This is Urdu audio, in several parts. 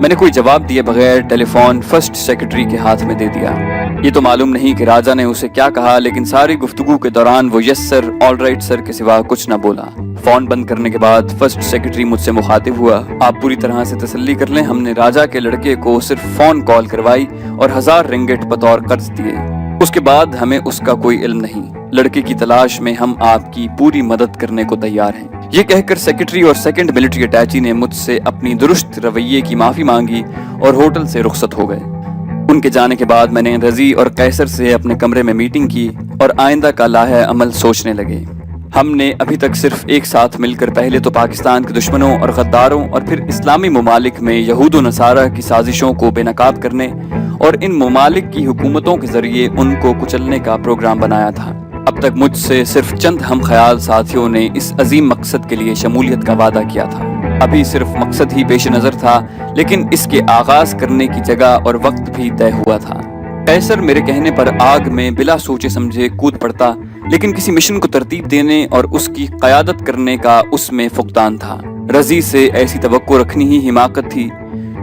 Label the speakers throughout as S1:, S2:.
S1: میں نے کوئی جواب دیے بغیر ٹیلی فون فرسٹ سیکرٹری کے ہاتھ میں دے دیا۔ یہ تو معلوم نہیں کہ راجا نے اسے کیا کہا، لیکن ساری گفتگو کے دوران وہ یس سر، آل رائٹ سر کے سوا کچھ نہ بولا۔ فون بند کرنے کے بعد فرسٹ سیکرٹری مجھ سے مخاطب ہوا، آپ پوری طرح سے تسلی کر لیں، ہم نے راجا کے لڑکے کو صرف فون کال کروائی اور 1000 رنگٹ بطور قرض دیے، اس کے بعد ہمیں اس کا کوئی علم نہیں۔ لڑکے کی تلاش میں ہم آپ کی پوری مدد کرنے کو تیار ہیں۔ یہ کہہ کر سیکرٹری اور سیکنڈ ملٹری اٹیچی نے مجھ سے اپنی درست رویے کی معافی مانگی اور ہوٹل سے رخصت ہو گئے۔ ان کے جانے کے بعد میں نے رضی اور قیصر سے اپنے کمرے میں میٹنگ کی اور آئندہ کا لاحِ عمل سوچنے لگے۔ ہم نے ابھی تک صرف ایک ساتھ مل کر پہلے تو پاکستان کے دشمنوں اور غداروں اور پھر اسلامی ممالک میں یہود و نصارہ کی سازشوں کو بے نقاب کرنے اور ان ممالک کی حکومتوں کے ذریعے ان کو کچلنے کا پروگرام بنایا تھا۔ اب تک مجھ سے صرف چند ہم خیال ساتھیوں نے اس عظیم مقصد کے لیے شمولیت کا وعدہ کیا تھا۔ ابھی صرف مقصد ہی پیش نظر تھا، لیکن اس کے آغاز کرنے کی جگہ اور وقت بھی طے ہوا تھا۔ قیصر میرے کہنے پر آگ میں بلا سوچے سمجھے کود پڑتا، لیکن کسی مشن کو ترتیب دینے اور اس کی قیادت کرنے کا اس میں فقدان تھا۔ رضی سے ایسی توقع رکھنی ہی حماقت تھی،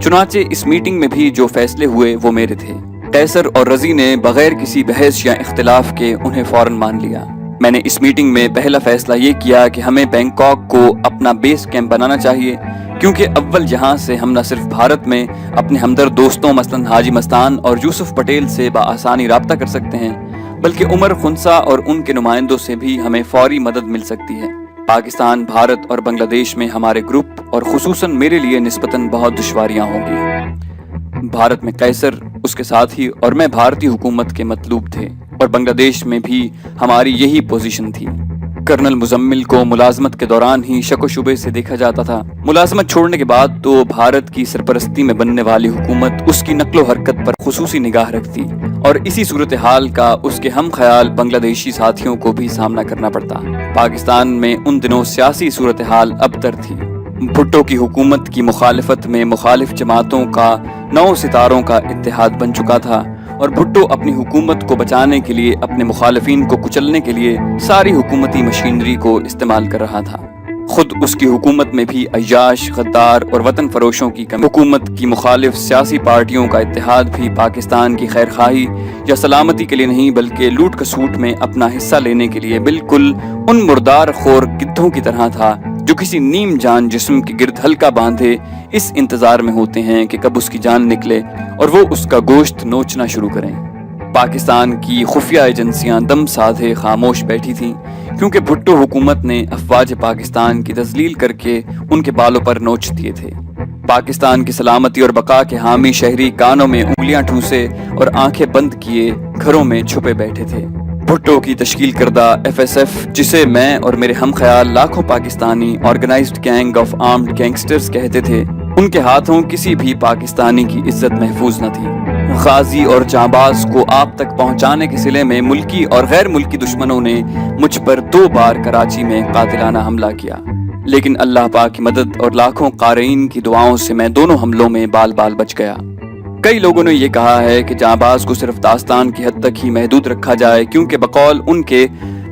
S1: چنانچہ اس میٹنگ میں بھی جو فیصلے ہوئے وہ میرے تھے۔ قیصر اور رضی نے بغیر کسی بحث یا اختلاف کے انہیں فوراً مان لیا۔ میں نے اس میٹنگ میں پہلا فیصلہ یہ کیا کہ ہمیں بینکاک کو اپنا بیس کیمپ بنانا چاہیے، کیونکہ اول یہاں سے ہم نہ صرف بھارت میں اپنے ہمدرد دوستوں مثلاً حاجی مستان اور یوسف پٹیل سے بآسانی رابطہ کر سکتے ہیں، بلکہ عمر خنسا اور ان کے نمائندوں سے بھی ہمیں فوری مدد مل سکتی ہے۔ پاکستان، بھارت اور بنگلہ دیش میں ہمارے گروپ اور خصوصاً میرے لیے نسبتاً بہت دشواریاں ہوں گی۔ بھارت میں قیصر، اس کے ساتھی اور میں بھارتی حکومت کے مطلوب تھے، اور بنگلہ دیش میں بھی ہماری یہی پوزیشن تھی۔ کرنل مزمل کو ملازمت کے دوران ہی شک و شبے سے دیکھا جاتا تھا، ملازمت چھوڑنے کے بعد تو بھارت کی سرپرستی میں بننے والی حکومت اس کی نقل و حرکت پر خصوصی نگاہ رکھتی، اور اسی صورتحال کا اس کے ہم خیال بنگلہ دیشی ساتھیوں کو بھی سامنا کرنا پڑتا۔ پاکستان میں ان دنوں سیاسی صورتحال ابتر تھی۔ بھٹو کی حکومت کی مخالفت میں مخالف جماعتوں کا 9 ستاروں کا اتحاد بن چکا تھا، اور بھٹو اپنی حکومت کو بچانے کے لیے اپنے مخالفین کو کچلنے کے لیے ساری حکومتی مشینری کو استعمال کر رہا تھا۔ خود اس کی حکومت میں بھی عیاش، غدار اور وطن فروشوں کی کمی۔ حکومت کی مخالف سیاسی پارٹیوں کا اتحاد بھی پاکستان کی خیر خواہی یا سلامتی کے لیے نہیں، بلکہ لوٹ کسوٹ میں اپنا حصہ لینے کے لیے بالکل ان مردار خور گدھوں کی طرح تھا جو کسی نیم جان جسم کے گرد حلقہ باندھے اس انتظار میں ہوتے ہیں کہ کب اس کی جان نکلے اور وہ اس کا گوشت نوچنا شروع کریں۔ پاکستان کی خفیہ ایجنسیاں دم سادھے خاموش بیٹھی تھیں، کیونکہ بھٹو حکومت نے افواج پاکستان کی تذلیل کر کے ان کے بالوں پر نوچ دیے تھے۔ پاکستان کی سلامتی اور بقا کے حامی شہری کانوں میں انگلیاں ٹھوسے اور آنکھیں بند کیے گھروں میں چھپے بیٹھے تھے۔ بھٹو کی تشکیل کردہ FSF، جسے میں اور میرے ہم خیال لاکھوں Pakistani organised gang of armed gangsters کہتے تھے، ان کے ہاتھوں کسی بھی پاکستانی کی عزت محفوظ نہ تھی۔ غازی اور جانباز کو آپ تک پہنچانے کے صلے میں ملکی اور غیر ملکی دشمنوں نے مجھ پر 2 بار کراچی میں قاتلانہ حملہ کیا، لیکن اللہ پاک کی مدد اور لاکھوں قارئین کی دعاؤں سے میں دونوں حملوں میں بال بال بچ گیا۔ کئی لوگوں نے یہ کہا ہے کہ جانباز کو صرف داستان کی حد تک ہی محدود رکھا جائے، کیونکہ بقول ان کے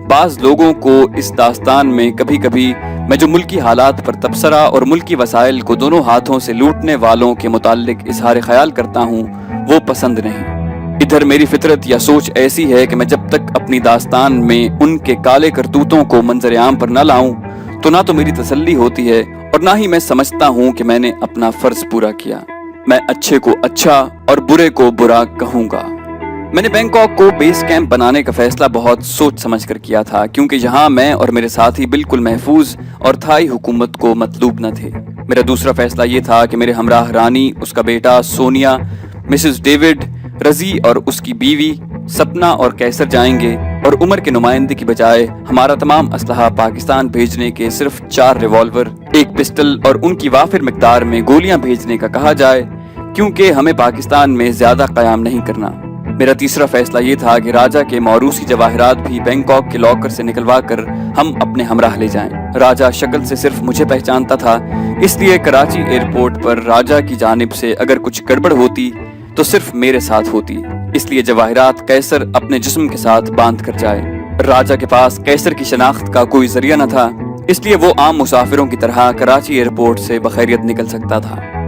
S1: بعض لوگوں کو اس داستان میں کبھی کبھی میں جو ملکی حالات پر تبصرہ اور ملکی وسائل کو دونوں ہاتھوں سے لوٹنے والوں کے متعلق اظہار خیال کرتا ہوں وہ پسند نہیں۔ ادھر میری فطرت یا سوچ ایسی ہے کہ میں جب تک اپنی داستان میں ان کے کالے کرتوتوں کو منظر عام پر نہ لاؤں تو نہ تو میری تسلی ہوتی ہے اور نہ ہی میں سمجھتا ہوں کہ میں نے اپنا فرض پورا کیا۔ میں اچھے کو اچھا اور برے کو برا کہوں گا۔ میں نے بینکاک کو بیس کیمپ بنانے کا فیصلہ بہت سوچ سمجھ کر کیا تھا، کیونکہ یہاں میں اور میرے ساتھی بالکل محفوظ اور تھائی حکومت کو مطلوب نہ تھے۔ میرا دوسرا فیصلہ یہ تھا کہ میرے ہمراہ رانی، اس کا بیٹا سونیا، مسز ڈیوڈ، رضی اور اس کی بیوی سپنا اور قیصر جائیں گے، اور عمر کے نمائندے کی بجائے ہمارا تمام اسلحہ پاکستان بھیجنے کے صرف 4 ریوالور، 1 پسٹل اور ان کی وافر مقدار میں گولیاں بھیجنے کا کہا جائے، کیونکہ ہمیں پاکستان میں زیادہ قیام نہیں کرنا۔ میرا تیسرا فیصلہ یہ تھا کہ راجہ کے موروثی جواہرات بھی بینکاک کے لاکر سے نکلوا کر ہم اپنے ہمراہ لے جائیں۔ راجہ شکل سے صرف مجھے پہچانتا تھا، اس لیے کراچی ایئرپورٹ پر راجہ کی جانب سے اگر کچھ گڑبڑ ہوتی تو صرف میرے ساتھ ہوتی، اس لیے جواہرات قیصر اپنے جسم کے ساتھ باندھ کر جائے۔ راجہ کے پاس قیصر کی شناخت کا کوئی ذریعہ نہ تھا، اس لیے وہ عام مسافروں کی طرح کراچی ایئرپورٹ سے بخیریت نکل سکتا تھا۔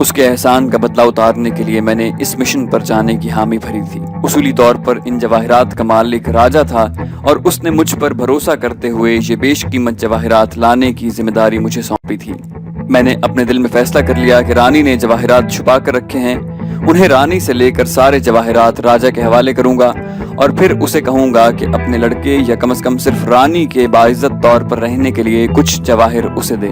S1: اس کے احسان کا بدلہ اتارنے کے لیے میں نے اس مشن پر جانے کی حامی بھری تھی۔ اصولی طور پر ان جواہرات کا مالک راجا تھا اور اس نے مجھ پر بھروسہ کرتے ہوئے یہ بیش قیمت جواہرات لانے کی ذمہ داری مجھے سونپی تھی۔ میں نے اپنے دل میں فیصلہ کر لیا کہ رانی نے جواہرات چھپا کر رکھے ہیں، انہیں رانی سے لے کر سارے جواہرات راجا کے حوالے کروں گا اور پھر اسے کہوں گا کہ اپنے لڑکے یا کم از کم صرف رانی کے باعزت طور پر رہنے کے لیے کچھ جواہر اسے دے۔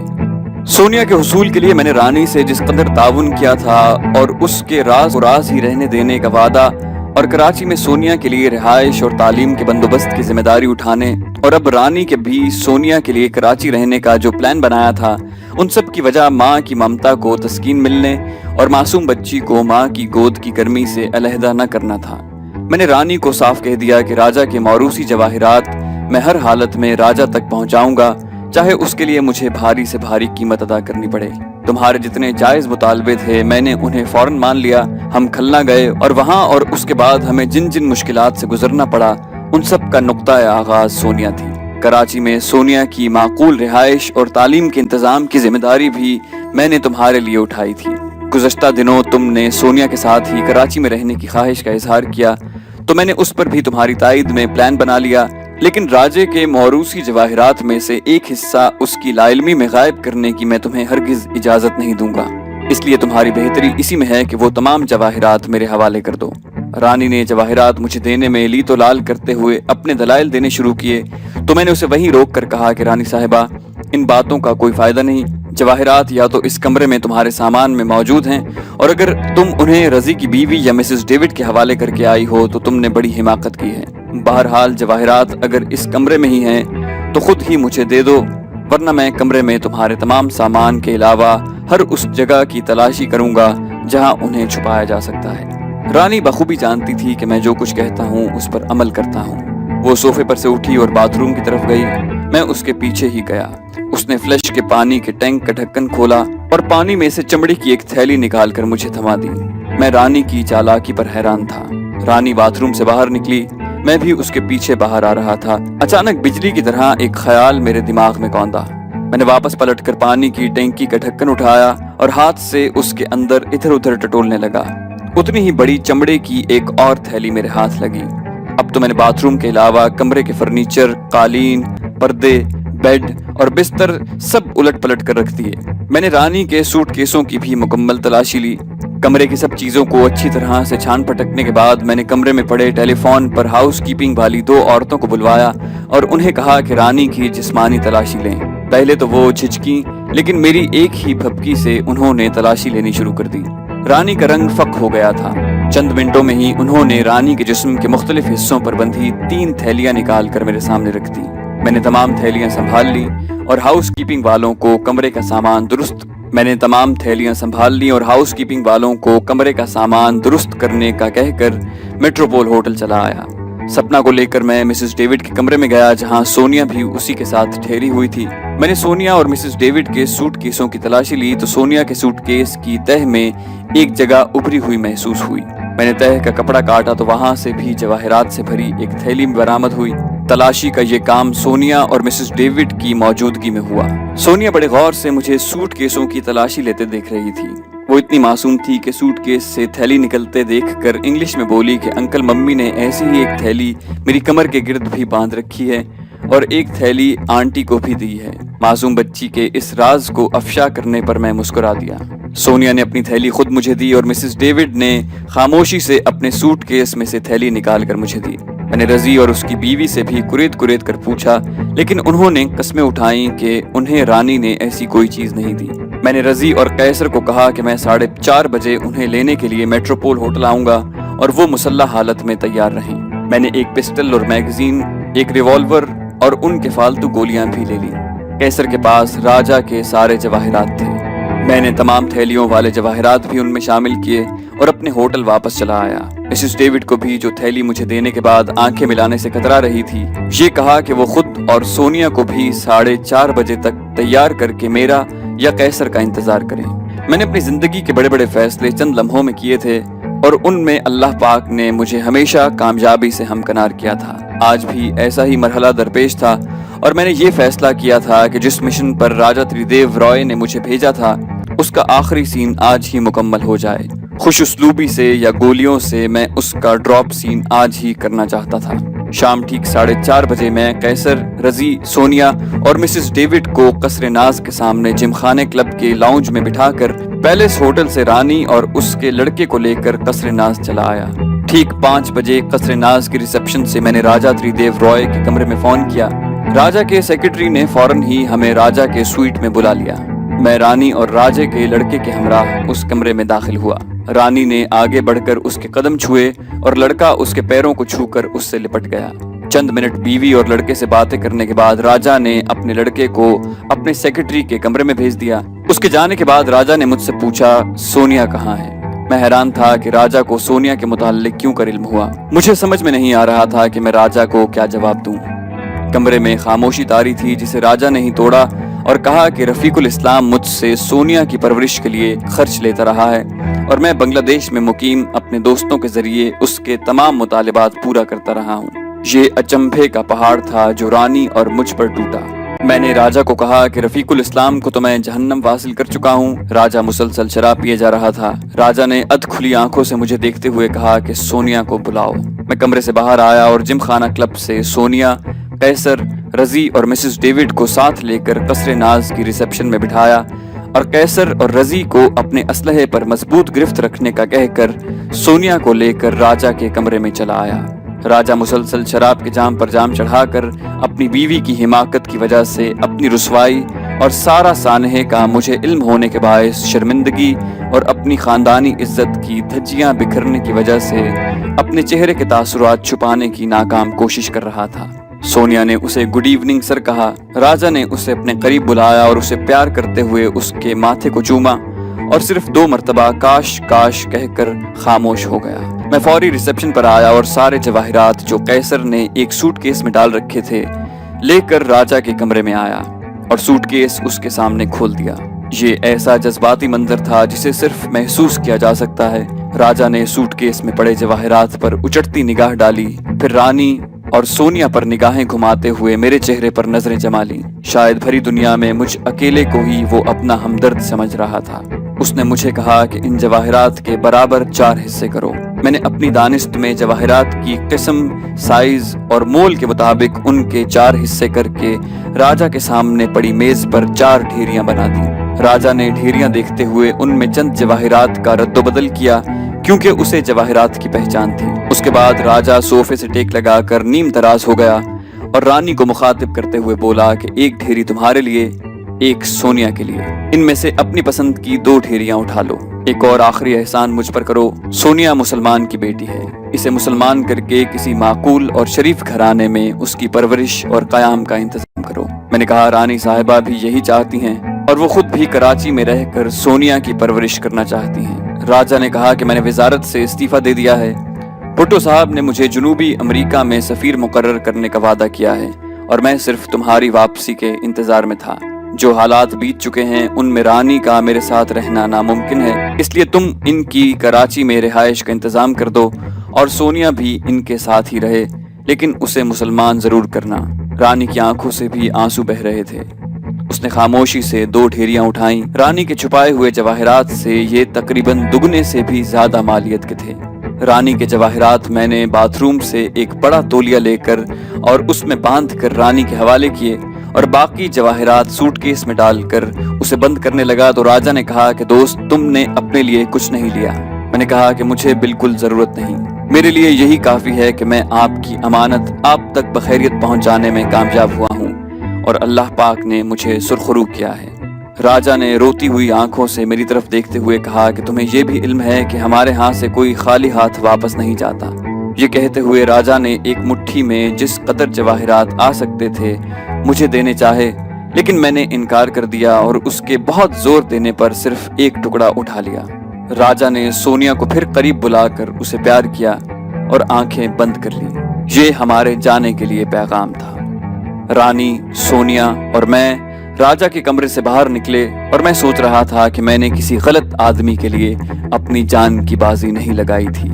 S1: سونیا کے حصول کے لیے میں نے رانی سے جس قدر تعاون کیا تھا اور اس کے راز و راز ہی رہنے دینے کا وعدہ اور کراچی میں سونیا کے لیے رہائش اور تعلیم کے بندوبست کی ذمہ داری اٹھانے اور اب رانی کے بھی سونیا کے لیے کراچی رہنے کا جو پلان بنایا تھا، ان سب کی وجہ ماں کی ممتا کو تسکین ملنے اور معصوم بچی کو ماں کی گود کی گرمی سے علیحدہ نہ کرنا تھا۔ میں نے رانی کو صاف کہہ دیا کہ راجا کے موروثی جواہرات میں ہر حالت میں راجا تک پہنچاؤں گا، چاہے اس کے لیے مجھے بھاری سے بھاری قیمت ادا کرنی پڑے۔ تمہارے جتنے جائز مطالبے تھے میں نے انہیں فوراً مان لیا۔ ہم کھلنا گئے اور وہاں اور اس کے بعد ہمیں جن جن مشکلات سے گزرنا پڑا ان سب کا نقطہ آغاز سونیا تھی۔ کراچی میں سونیا کی معقول رہائش اور تعلیم کے انتظام کی ذمہ داری بھی میں نے تمہارے لیے اٹھائی تھی۔ گزشتہ دنوں تم نے سونیا کے ساتھ ہی کراچی میں رہنے کی خواہش کا اظہار کیا تو میں نے اس پر بھی تمہاری تائید میں پلان بنا لیا، لیکن راجے کے موروثی جواہرات میں سے ایک حصہ اس کی لا علمی میں غائب کرنے کی میں تمہیں ہرگز اجازت نہیں دوں گا۔ اس لیے تمہاری بہتری اسی میں ہے کہ وہ تمام جواہرات میرے حوالے کر دو۔ رانی نے جواہرات مجھے دینے میں لی تو لال کرتے ہوئے اپنے دلائل دینے شروع کیے تو میں نے اسے وہیں روک کر کہا کہ رانی صاحبہ، ان باتوں کا کوئی فائدہ نہیں۔ جواہرات یا تو اس کمرے میں تمہارے سامان میں موجود ہیں، اور اگر تم انہیں رضی کی بیوی یا مسز ڈیوڈ کے حوالے کر کے آئی ہو تو تم نے بڑی حماقت کی ہے۔ بہرحال جواہرات اگر اس کمرے میں ہی ہیں تو خود ہی مجھے دے دو، ورنہ میں کمرے میں تمہارے تمام سامان کے علاوہ ہر اس جگہ کی تلاشی کروں گا جہاں انہیں چھپایا جا سکتا ہے۔ رانی بخوبی جانتی تھی کہ میں جو کچھ کہتا ہوں اس پر عمل کرتا ہوں۔ وہ صوفے پر سے اٹھی اور باتھ روم کی طرف گئی۔ میں اس کے پیچھے ہی گیا۔ اس نے فلش کے پانی کے ٹینک کا ڈھکن کھولا اور پانی میں سے چمڑی کی ایک تھیلی نکال کر مجھے تھما دی۔ میں رانی کی چالاکی پر حیران تھا۔ رانی باتھ روم سے باہر نکلی، میں بھی اس کے پیچھے باہر آ رہا تھا۔ اچانک بجلی کی طرح ایک خیال میرے دماغ میں کوندا۔ میں نے واپس پلٹ کر پانی کی ٹینکی کا ڈھکن اٹھایا اور ہاتھ سے اس کے اندر ادھر ادھر ٹٹولنے لگا۔ اتنی ہی بڑی چمڑے کی ایک اور تھیلی میرے ہاتھ لگی۔ اب تو میں نے باتھ روم کے علاوہ کمرے کے فرنیچر، قالین، پردے، بیڈ اور بستر سب الٹ پلٹ کر رکھ دیے۔ میں نے رانی کے سوٹ کیسوں کی بھی مکمل تلاشی لی۔ کمرے کی سب چیزوں کو اچھی طرح سے چھان پٹکنے کے بعد میں نے کمرے میں پڑے ٹیلی فون پر ہاؤس کیپنگ والی 2 عورتوں کو بلوایا اور انہیں کہا کہ رانی کی جسمانی تلاشی لیں۔ پہلے تو وہ جھجکیں، لیکن میری ایک ہی بھپکی سے انہوں نے تلاشی لینی شروع کر دی۔ رانی کا رنگ فک ہو گیا تھا۔ چند منٹوں میں ہی انہوں نے رانی کے جسم کے مختلف حصوں پر بندھی 3 تھیلیاں نکال کر میرے سامنے رکھ دی۔ میں نے تمام تھیلیاں سنبھال لی اور ہاؤس کیپنگ والوں کو کمرے کا سامان درست کرنے کا کہہ کر میٹروپول ہوٹل چلا آیا۔ سپنا کو لے کر میں مسز ڈیوڈ کے کمرے میں گیا جہاں سونیا بھی اسی کے ساتھ ٹھہری ہوئی تھی۔ میں نے سونیا اور مسز ڈیوڈ کے سوٹ کیسوں کی تلاشی لی تو سونیا کے سوٹ کیس کی تہ میں ایک جگہ ابھری ہوئی محسوس ہوئی۔ میں نے تہ کا کپڑا کاٹا تو وہاں سے بھی جواہرات سے بھری ایک تھیلی برآمد ہوئی۔ تلاشی کا یہ کام سونیا اور مسز ڈیوڈ کی موجودگی میں ہوا۔ سونیا بڑے غور سے مجھے سوٹ کیسوں کی تلاشی لیتے دیکھ رہی تھی۔ وہ اتنی معصوم تھی کہ سوٹ کیس سے تھیلی نکلتے دیکھ کر انگلش میں بولی کہ انکل ممی نے ایسی ہی ایک تھیلی میری کمر کے گرد بھی باندھ رکھی ہے اور ایک تھیلی آنٹی کو بھی دی ہے۔ معصوم بچی کے اس راز کو افشا کرنے پر میں مسکرا دیا۔ سونیا نے اپنی تھیلی خود مجھے دی اور مسز ڈیوڈ نے خاموشی سے اپنے سوٹ کیس میں سے تھیلی نکال کر مجھے دی۔ میں نے رضی اور اس کی بیوی سے بھی کریت کر پوچھا، لیکن انہوں نے قسمیں اٹھائیں کہ انہیں رانی نے ایسی کوئی چیز نہیں دی۔ میں نے رضی اور قیصر کو کہا کہ میں 4:30 بجے انہیں لینے کے لیے میٹروپول ہوٹل آؤں گا اور وہ مسلح حالت میں تیار رہیں۔ میں نے ایک پسٹل اور میگزین، ایک ریوالور اور ان کے فالتو گولیاں بھی لے لی۔ قیصر کے پاس راجا کے سارے جواہرات تھے۔ میں نے تمام تھیلیوں والے جواہرات بھی ان میں شامل کیے اور اپنے ہوٹل واپس چلا آیا۔ مسز ڈیوڈ کو بھی جو تھیلی مجھے دینے کے بعد آنکھیں ملانے سے کترا رہی تھی، یہ کہا کہ وہ خود اور سونیا کو بھی 4:30 بجے تک تیار کر کے میرا یا قیصر کا انتظار کریں۔ میں نے اپنی زندگی کے بڑے بڑے فیصلے چند لمحوں میں کیے تھے اور ان میں اللہ پاک نے مجھے ہمیشہ کامیابی سے ہمکنار کیا تھا۔ آج بھی ایسا ہی مرحلہ درپیش تھا اور میں نے یہ فیصلہ کیا تھا کہ جس مشن پر راجا تریدیو رائے نے مجھے بھیجا تھا اس کا آخری سین آج ہی مکمل ہو جائے۔ خوش اسلوبی سے یا گولیوں سے میں اس کا ڈراپ سین آج ہی کرنا چاہتا تھا۔ شام ٹھیک 4:30 بجے میں قیصر، رضی، سونیا اور مسز ڈیوڈ کو قصر ناز کے سامنے جم خانے کلب کے لاؤنج میں بٹھا کر پیلس ہوٹل سے رانی اور اس کے لڑکے کو لے کر قصر ناز چلا آیا۔ ٹھیک 5 بجے قصر ناز کی ریسپشن سے میں نے راجا تریدیو رائے کے کمرے میں فون کیا۔ راجا کے سیکرٹری نے فوراً ہی ہمیں راجا کے سوئٹ میں بلا لیا۔ میں رانی اور راجے کے لڑکے کے ہمراہ اس کمرے میں داخل ہوا۔ رانی نے آگے بڑھ کر اس کے قدم چھوئے اور لڑکا اس کے پیروں کو چھو کر اس سے لپٹ گیا۔ چند منٹ بیوی اور لڑکے سے باتیں کرنے کے بعد راجا نے اپنے لڑکے کو اپنے سیکرٹری کے کمرے میں بھیج دیا۔ اس کے جانے کے بعد راجا نے مجھ سے پوچھا، سونیا کہاں ہے؟ میں حیران تھا کہ راجا کو سونیا کے متعلق کیوں کر علم ہوا۔ مجھے سمجھ میں نہیں آ رہا تھا کہ میں راجا کو کیا جواب دوں۔ کمرے میں خاموشی طاری تھی جسے راجا نے ہی توڑا اور کہا کہ رفیق الاسلام مجھ سے سونیا کی پرورش کے لیے خرچ لیتا رہا ہے اور میں بنگلہ دیش میں مقیم اپنے دوستوں کے ذریعے اس کے تمام مطالبات پورا کرتا رہا ہوں۔ یہ اچنبھے کا پہاڑ تھا جو رانی اور مجھ پر ٹوٹا۔ میں نے راجا کو کہا کہ رفیق الاسلام کو تو میں جہنم واصل کر چکا ہوں۔ راجا مسلسل شراب پیے جا رہا تھا۔ راجا نے ادھ کھلی آنکھوں سے مجھے دیکھتے ہوئے کہا کہ سونیا کو بلاؤ۔ میں کمرے سے باہر آیا اور جم خانہ کلب سے سونیا، قیصر، رضی اور مسز ڈیوڈ کو ساتھ لے کر قصر ناز کی ریسپشن میں بٹھایا اور قیصر اور رضی کو اپنے اسلحے پر مضبوط گرفت رکھنے کا کہہ کر سونیا کو لے کر راجا کے کمرے میں چلا آیا۔ راجا مسلسل شراب کے جام پر جام چڑھا کر اپنی بیوی کی حماقت کی وجہ سے اپنی رسوائی اور سارا سانحے کا مجھے علم ہونے کے باعث شرمندگی اور اپنی خاندانی عزت کی دھجیاں بکھرنے کی وجہ سے اپنے چہرے کے تاثرات چھپانے کی ناکام کوشش کر رہا تھا۔ سونیا نے اسے گڈ ایوننگ سر کہا۔ راجا نے اسے اپنے قریب بلایا اور اسے پیار کرتے ہوئے اس کے ماتھے کو چوما اور صرف 2 مرتبہ کاش کاش کہہ کر خاموش ہو گیا۔ میں فوری ریسپشن پر آیا اور سارے جواہرات جو قیصر نے ایک سوٹ کیس میں ڈال رکھے تھے لے کر راجا کے کمرے میں آیا اور سوٹ کیس اس کے سامنے کھول دیا۔ یہ ایسا جذباتی منظر تھا جسے صرف محسوس کیا جا سکتا ہے۔ راجا نے سوٹ کیس میں پڑے جواہرات پر اچٹتی نگاہ ڈالی، پھر رانی اور سونیا پر نگاہیں گھماتے ہوئے میرے چہرے پر نظریں جما لیں۔ شاید بھری دنیا میں مجھ اکیلے کو ہی وہ اپنا ہمدرد سمجھ رہا تھا۔ اس نے مجھے کہا کہ ان جواہرات کے برابر 4 حصے کرو۔ میں نے اپنی دانست میں جواہرات کی قسم، سائز اور مول کے مطابق ان کے 4 حصے کر کے راجا کے سامنے پڑی میز پر 4 ڈھیریاں بنا دی۔ راجا نے ڈھیریاں دیکھتے ہوئے ان میں چند جواہرات کا رد و بدل کیا کیونکہ اسے جواہرات کی پہچان تھی۔ اس کے بعد راجا صوفے سے ٹیک لگا کر نیم تراز ہو گیا اور رانی کو مخاطب کرتے ہوئے بولا کہ 1 ڈھیری تمہارے لیے، 1 سونیا کے لیے۔ ان میں سے اپنی پسند کی 2 ڈھیریاں اٹھا لو۔ ایک اور آخری احسان مجھ پر کرو، سونیا مسلمان کی بیٹی ہے، اسے مسلمان کر کے کسی معقول اور شریف گھرانے میں اس کی پرورش اور قیام کا انتظام کرو۔ میں نے کہا رانی صاحبہ بھی یہی چاہتی ہیں اور وہ خود بھی کراچی میں رہ کر سونیا کی پرورش کرنا چاہتی ہیں۔ راجا نے کہا کہ میں نے وزارت سے استعفیٰ دے دیا ہے۔ بھٹو صاحب نے مجھے جنوبی امریکہ میں سفیر مقرر کرنے کا وعدہ کیا ہے اور میں صرف تمہاری واپسی کے انتظار میں تھا۔ جو حالات بیت چکے ہیں ان میں رانی کا میرے ساتھ رہنا ناممکن ہے، اس لیے تم ان کی کراچی میں رہائش کا انتظام کر دو اور سونیا بھی ان کے ساتھ ہی رہے، لیکن اسے مسلمان ضرور کرنا۔ رانی کی آنکھوں سے بھی آنسو بہہ رہے تھے۔ اس نے خاموشی سے 2 ڈھیریاں اٹھائیں۔ رانی کے چھپائے ہوئے جواہرات سے یہ تقریباً دگنے سے بھی زیادہ مالیت کے تھے۔ رانی کے جواہرات میں نے باتھ روم سے ایک بڑا تولیہ لے کر اور اس میں باندھ کر رانی کے حوالے کیے اور باقی جواہرات سوٹ کیس میں ڈال کر اسے بند کرنے لگا تو راجا نے کہا کہ دوست تم نے اپنے لیے کچھ نہیں لیا۔ میں نے کہا کہ مجھے بالکل ضرورت نہیں، میرے لیے یہی کافی ہے کہ میں آپ کی امانت آپ تک بخیریت پہنچانے میں کامیاب ہوا ہوں اور اللہ پاک نے مجھے سرخرو کیا ہے۔ راجا نے روتی ہوئی آنکھوں سے میری طرف دیکھتے ہوئے کہا کہ تمہیں یہ بھی علم ہے کہ ہمارے ہاں سے کوئی خالی ہاتھ واپس نہیں جاتا۔ یہ کہتے ہوئے راجا نے ایک مٹھی میں جس قدر جواہرات آ سکتے تھے مجھے دینے چاہے، لیکن میں نے انکار کر دیا اور اس کے بہت زور دینے پر صرف ایک ٹکڑا اٹھا لیا۔ راجا نے سونیا کو پھر قریب بلا کر اسے پیار کیا اور آنکھیں بند کر لی۔ یہ ہمارے جانے کے لیے پیغام تھا۔ رانی، سونیا اور میں راجا کے کمرے سے باہر نکلے اور میں سوچ رہا تھا کہ میں نے کسی غلط آدمی کے لیے اپنی جان کی بازی نہیں لگائی تھی۔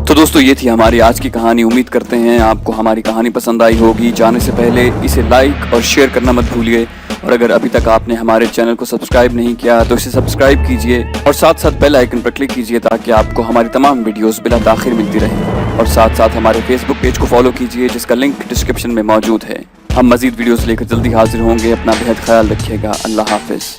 S1: تو دوستو یہ تھی ہماری آج کی کہانی۔ امید کرتے ہیں آپ کو ہماری کہانی پسند آئی ہوگی۔ جانے سے پہلے اسے لائک اور شیئر کرنا مت بھولیے اور اور اگر ابھی تک آپ نے ہمارے چینل کو سبسکرائب نہیں کیا تو اسے سبسکرائب کیجئے اور ساتھ ساتھ بیل آئیکن پر کلک کیجئے تاکہ آپ کو ہماری تمام ویڈیوز بلا تاخیر ملتی رہیں، اور ساتھ ساتھ ہمارے فیس بک پیج کو فالو کیجئے جس کا لنک ڈسکرپشن میں موجود ہے۔ ہم مزید ویڈیوز لے کر جلدی حاضر ہوں گے، اپنا بہت خیال رکھیے گا۔ اللہ حافظ۔